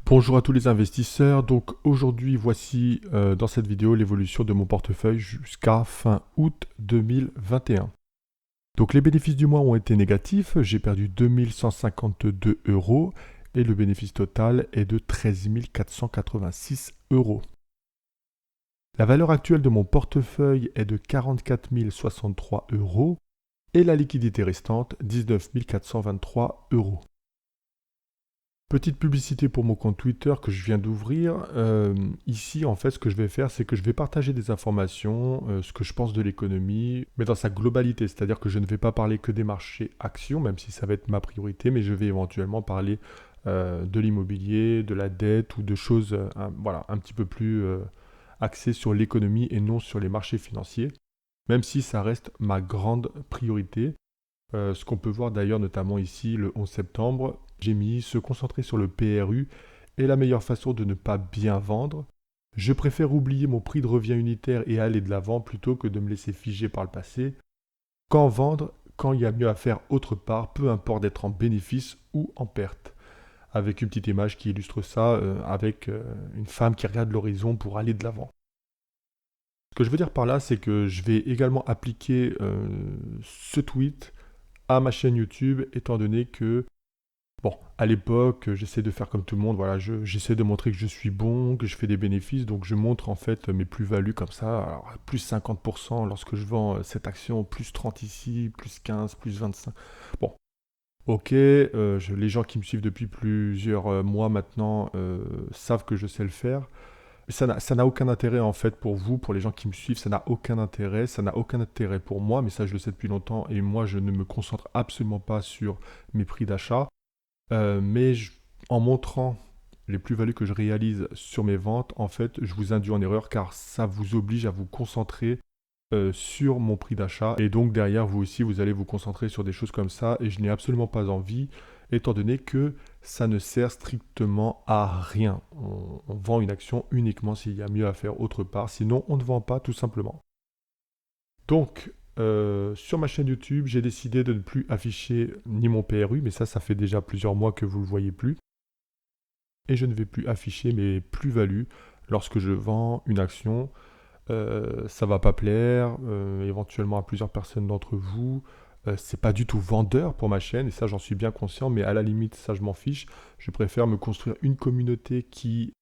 Bonjour à tous les investisseurs. Donc aujourd'hui, voici dans cette vidéo l'évolution de mon portefeuille jusqu'à fin août 2021. Donc les bénéfices du mois ont été négatifs. J'ai perdu 2152 euros et le bénéfice total est de 13 486 euros. La valeur actuelle de mon portefeuille est de 44 063 euros et la liquidité restante 19 423 euros. Petite publicité pour mon compte Twitter que je viens d'ouvrir. Ici, en fait, ce que je vais faire, c'est que je vais partager des informations, ce que je pense de l'économie, mais dans sa globalité. C'est-à-dire que je ne vais pas parler que des marchés actions, même si ça va être ma priorité, mais je vais éventuellement parler de l'immobilier, de la dette ou de choses un petit peu plus axées sur l'économie et non sur les marchés financiers, même si ça reste ma grande priorité. Ce qu'on peut voir d'ailleurs notamment ici le 11 septembre, j'ai mis se concentrer sur le PRU est la meilleure façon de ne pas bien vendre. Je préfère oublier mon prix de revient unitaire et aller de l'avant plutôt que de me laisser figer par le passé. Quand vendre, quand il y a mieux à faire autre part, peu importe d'être en bénéfice ou en perte. Avec une petite image qui illustre ça, avec une femme qui regarde l'horizon pour aller de l'avant. Ce que je veux dire par là, c'est que je vais également appliquer ce tweet à ma chaîne YouTube, étant donné que, bon, à l'époque, j'essaie de faire comme tout le monde, voilà, j'essaie de montrer que je suis bon, que je fais des bénéfices, donc je montre en fait mes plus-values comme ça, alors, plus 50% lorsque je vends cette action, plus 30 ici, plus 15, plus 25. Bon, ok, les gens qui me suivent depuis plusieurs mois maintenant savent que je sais le faire. Ça n'a aucun intérêt en fait pour vous, pour les gens qui me suivent, ça n'a aucun intérêt, ça n'a aucun intérêt pour moi, mais ça je le sais depuis longtemps et moi je ne me concentre absolument pas sur mes prix d'achat, en montrant les plus-values que je réalise sur mes ventes, en fait je vous induis en erreur car ça vous oblige à vous concentrer sur mon prix d'achat et donc derrière vous aussi vous allez vous concentrer sur des choses comme ça et je n'ai absolument pas envie étant donné que ça ne sert strictement à rien. On vend une action uniquement s'il y a mieux à faire autre part, sinon on ne vend pas tout simplement. Donc, sur ma chaîne YouTube, j'ai décidé de ne plus afficher ni mon PRU, mais ça fait déjà plusieurs mois que vous ne le voyez plus. Et je ne vais plus afficher mes plus-values lorsque je vends une action. Ça va pas plaire, éventuellement à plusieurs personnes d'entre vous. C'est pas du tout vendeur pour ma chaîne, et ça j'en suis bien conscient, mais à la limite, ça je m'en fiche. Je préfère me construire une communauté qui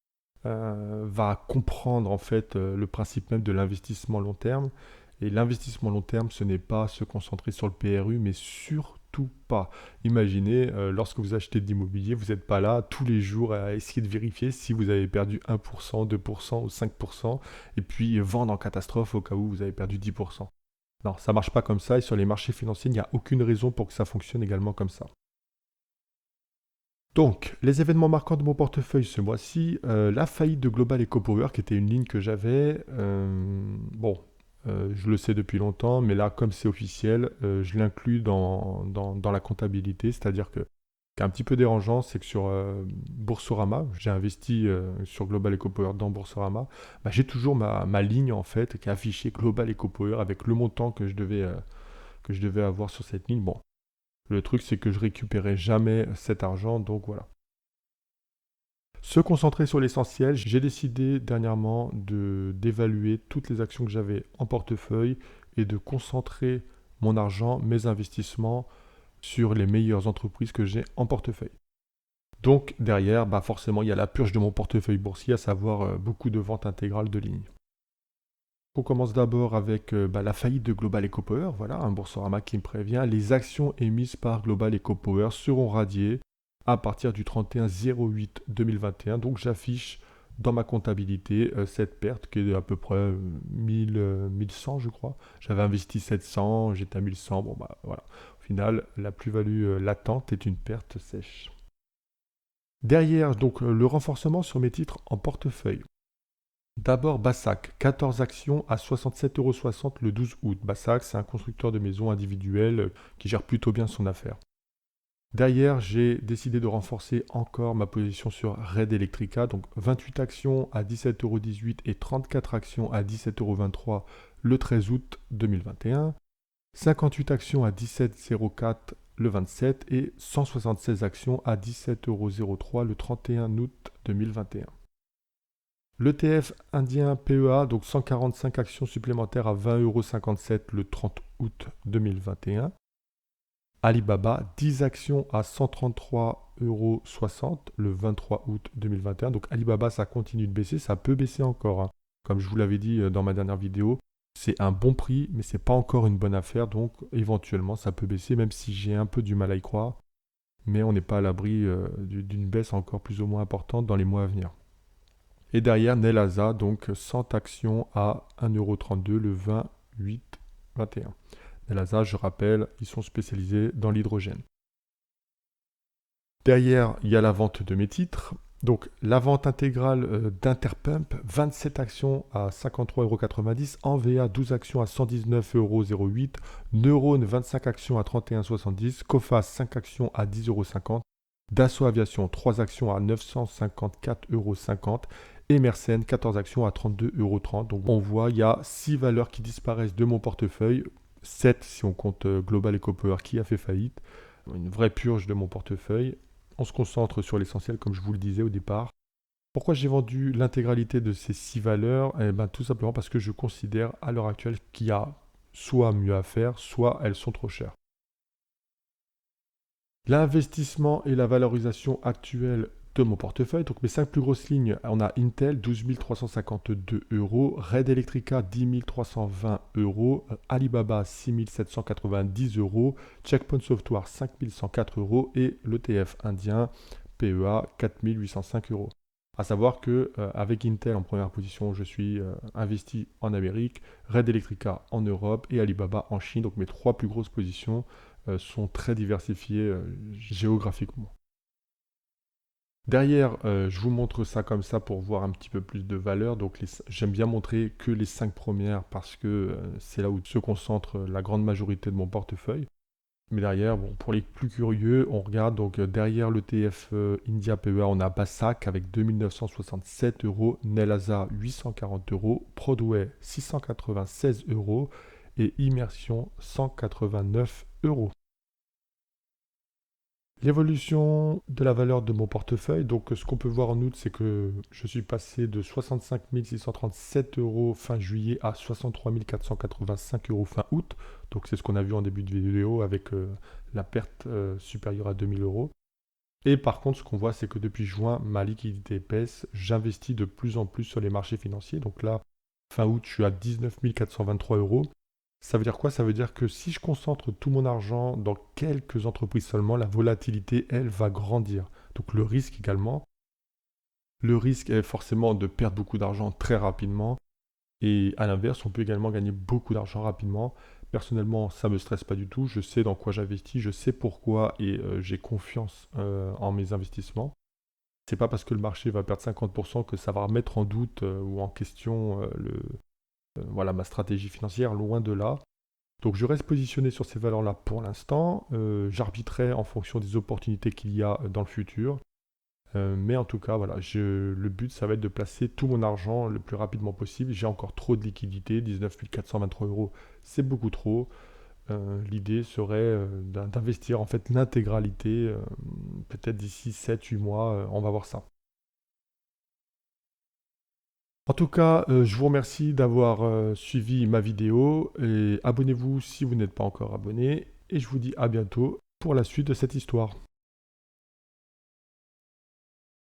va comprendre en fait le principe même de l'investissement long terme. Et l'investissement long terme, ce n'est pas se concentrer sur le PRU, mais surtout pas. Imaginez, lorsque vous achetez de l'immobilier, vous n'êtes pas là tous les jours à essayer de vérifier si vous avez perdu 1%, 2% ou 5%, et puis vendre en catastrophe au cas où vous avez perdu 10%. Non, ça ne marche pas comme ça, et sur les marchés financiers, il n'y a aucune raison pour que ça fonctionne également comme ça. Donc, les événements marquants de mon portefeuille ce mois-ci, la faillite de Global EcoPower, qui était une ligne que j'avais, je le sais depuis longtemps, mais là, comme c'est officiel, je l'inclus dans la comptabilité, c'est-à-dire que ce qui est un petit peu dérangeant, c'est que sur Boursorama, j'ai investi sur Global EcoPower dans Boursorama, j'ai toujours ma ligne en fait qui est affichée Global EcoPower avec le montant que je devais avoir sur cette ligne. Bon, le truc, c'est que je récupérais jamais cet argent, donc voilà. Se concentrer sur l'essentiel, j'ai décidé dernièrement d'évaluer toutes les actions que j'avais en portefeuille et de concentrer mon argent, mes investissements sur les meilleures entreprises que j'ai en portefeuille. Donc derrière, forcément, il y a la purge de mon portefeuille boursier, à savoir beaucoup de ventes intégrales de lignes. On commence d'abord avec la faillite de Global EcoPower, voilà, un Boursorama qui me prévient. Les actions émises par Global EcoPower seront radiées à partir du 31/08/2021. Donc j'affiche dans ma comptabilité cette perte qui est à peu près 1100 je crois. J'avais investi 700, j'étais à 1100, voilà. Au final, la plus-value latente est une perte sèche. Derrière, donc le renforcement sur mes titres en portefeuille. D'abord Bassac, 14 actions à 67,60 € le 12 août. Bassac, c'est un constructeur de maisons individuelles qui gère plutôt bien son affaire. Derrière, j'ai décidé de renforcer encore ma position sur Red Electrica, donc 28 actions à 17,18 € et 34 actions à 17,23 € le 13 août 2021. 58 actions à 17,04 le 27 et 176 actions à 17,03 € le 31 août 2021. L'ETF indien PEA, donc 145 actions supplémentaires à 20,57 € le 30 août 2021. Alibaba, 10 actions à 133,60 € le 23 août 2021. Donc Alibaba, ça continue de baisser, ça peut baisser encore, hein. Comme je vous l'avais dit dans ma dernière vidéo, c'est un bon prix, mais c'est pas encore une bonne affaire, donc éventuellement ça peut baisser, même si j'ai un peu du mal à y croire. Mais on n'est pas à l'abri d'une baisse encore plus ou moins importante dans les mois à venir. Et derrière, Nelasa, donc 100 actions à 1,32 € le 28-21. Nelasa, je rappelle, ils sont spécialisés dans l'hydrogène. Derrière, il y a la vente de mes titres. Donc, la vente intégrale d'Interpump, 27 actions à 53,90 €, Envea, 12 actions à 119,08 €, Neurone, 25 actions à 31,70 €, Coface, 5 actions à 10,50 €, Dassault Aviation, 3 actions à 954,50 € et Mersenne, 14 actions à 32,30 €. Donc, on voit, il y a 6 valeurs qui disparaissent de mon portefeuille, 7 si on compte Global EcoPower qui a fait faillite, une vraie purge de mon portefeuille. On se concentre sur l'essentiel, comme je vous le disais au départ. Pourquoi j'ai vendu l'intégralité de ces 6 valeurs? Eh bien, tout simplement parce que je considère à l'heure actuelle qu'il y a soit mieux à faire, soit elles sont trop chères. L'investissement et la valorisation actuelle de mon portefeuille. Donc mes 5 plus grosses lignes, on a Intel, 12 352 €, Red Electrica, 10 320 €, Alibaba, 6 790 €, Checkpoint Software, 5 104 € et l'ETF indien, PEA, 4 805 €. À savoir que avec Intel en première position, je suis investi en Amérique, Red Electrica en Europe et Alibaba en Chine. Donc mes 3 plus grosses positions sont très diversifiées géographiquement. Derrière, je vous montre ça comme ça pour voir un petit peu plus de valeur. Donc j'aime bien montrer que les 5 premières parce que c'est là où se concentre la grande majorité de mon portefeuille. Mais derrière, bon, pour les plus curieux, on regarde donc derrière l'ETF India PEA, on a Bassac avec 2 967 €, Nelasa 840 €, Prodway 696 € et Immersion 189 €. L'évolution de la valeur de mon portefeuille, donc ce qu'on peut voir en août, c'est que je suis passé de 65 637 € fin juillet à 63 485 € fin août. Donc c'est ce qu'on a vu en début de vidéo avec la perte supérieure à 2000 €. Et par contre, ce qu'on voit, c'est que depuis juin, ma liquidité baisse. J'investis de plus en plus sur les marchés financiers. Donc là, fin août, je suis à 19 423 €. Ça veut dire quoi? Ça veut dire que si je concentre tout mon argent dans quelques entreprises seulement, la volatilité, elle, va grandir. Donc le risque également. Le risque est forcément de perdre beaucoup d'argent très rapidement. Et à l'inverse, on peut également gagner beaucoup d'argent rapidement. Personnellement, ça ne me stresse pas du tout. Je sais dans quoi j'investis, je sais pourquoi et j'ai confiance en mes investissements. C'est pas parce que le marché va perdre 50% que ça va remettre en doute ou en question voilà, ma stratégie financière, loin de là. Donc je reste positionné sur ces valeurs-là pour l'instant. J'arbitrerai en fonction des opportunités qu'il y a dans le futur. Mais en tout cas, voilà, le but, ça va être de placer tout mon argent le plus rapidement possible. J'ai encore trop de liquidités, 19 423 €, c'est beaucoup trop. L'idée serait d'investir en fait l'intégralité, peut-être d'ici 7-8 mois, on va voir ça. En tout cas, je vous remercie d'avoir suivi ma vidéo et abonnez-vous si vous n'êtes pas encore abonné et je vous dis à bientôt pour la suite de cette histoire.